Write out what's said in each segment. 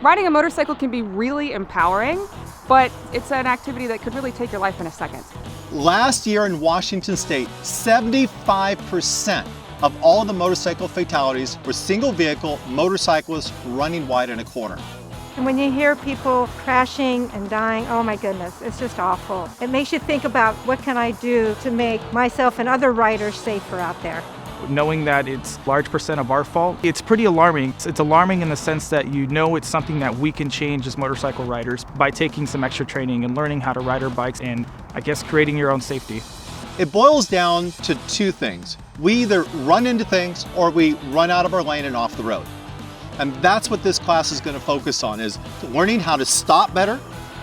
Riding a motorcycle can be really empowering, but it's an activity that could really take your life in a second. Last year in Washington State, 75% of all of the motorcycle fatalities were single vehicle motorcyclists running wide in a corner. And when you hear people crashing and dying, oh my goodness, it's just awful. It makes you think about what can I do to make myself and other riders safer out there. Knowing that it's a large percent of our fault, it's pretty alarming. It's alarming in the sense that you know it's something that we can change as motorcycle riders by taking some extra training and learning how to ride our bikes and, I guess, creating your own safety. It boils down to two things. We either run into things or we run out of our lane and off the road. And that's what this class is going to focus on, is learning how to stop better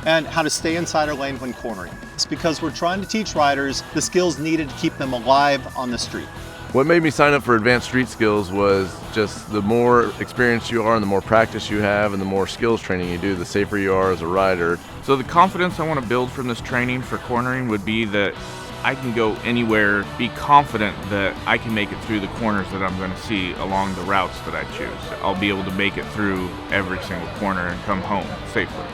and how to stay inside our lane when cornering. It's because we're trying to teach riders the skills needed to keep them alive on the street. What made me sign up for Advanced Street Skills was just the more experience you are and the more practice you have and the more skills training you do, the safer you are as a rider. So the confidence I want to build from this training for cornering would be that I can go anywhere, be confident that I can make it through the corners that I'm going to see along the routes that I choose. I'll be able to make it through every single corner and come home safely.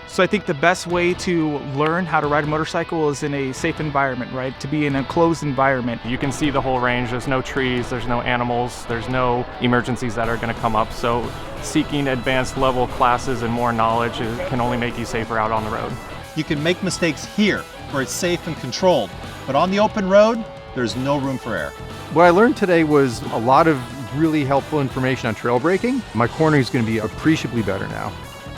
So I think the best way to learn how to ride a motorcycle is in a safe environment, right? To be in a closed environment. You can see the whole range. There's no trees, there's no animals, there's no emergencies that are going to come up. So seeking advanced level classes and more knowledge can only make you safer out on the road. You can make mistakes here where it's safe and controlled, but on the open road, there's no room for error. What I learned today was a lot of really helpful information on trail braking. My cornering is going to be appreciably better now.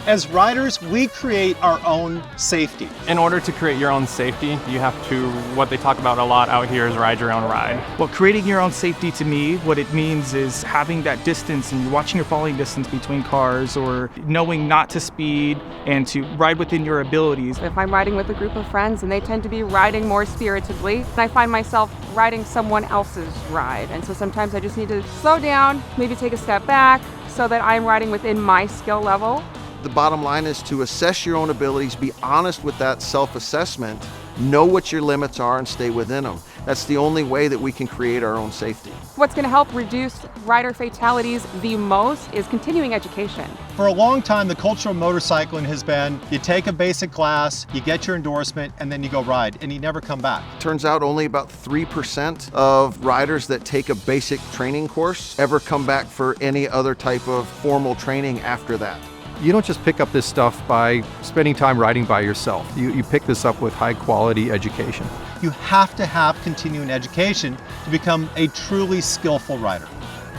As riders, we create our own safety. In order to create your own safety, you have to, what they talk about a lot out here is ride your own ride. Well, creating your own safety to me, what it means is having that distance and watching your falling distance between cars, or knowing not to speed and to ride within your abilities. If I'm riding with a group of friends and they tend to be riding more spiritedly, I find myself riding someone else's ride. And so sometimes I just need to slow down, maybe take a step back so that I'm riding within my skill level. The bottom line is to assess your own abilities, be honest with that self-assessment, know what your limits are and stay within them. That's the only way that we can create our own safety. What's going to help reduce rider fatalities the most is continuing education. For a long time, the culture of motorcycling has been, you take a basic class, you get your endorsement, and then you go ride, and you never come back. Turns out only about 3% of riders that take a basic training course ever come back for any other type of formal training after that. You don't just pick up this stuff by spending time riding by yourself. You pick this up with high quality education. You have to have continuing education to become a truly skillful rider.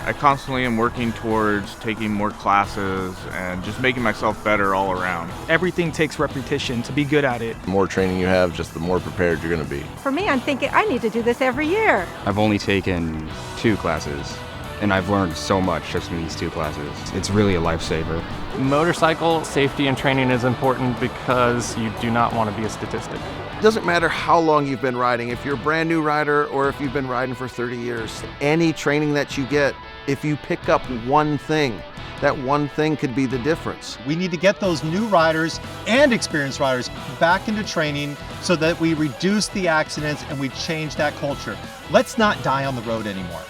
I constantly am working towards taking more classes and just making myself better all around. Everything takes repetition to be good at it. The more training you have, just the more prepared you're going to be. For me, I'm thinking I need to do this every year. I've only taken 2 classes, and I've learned so much just in these 2 classes. It's really a lifesaver. Motorcycle safety and training is important because you do not want to be a statistic. It doesn't matter how long you've been riding, if you're a brand new rider or if you've been riding for 30 years. Any training that you get, if you pick up one thing, that one thing could be the difference. We need to get those new riders and experienced riders back into training so that we reduce the accidents and we change that culture. Let's not die on the road anymore.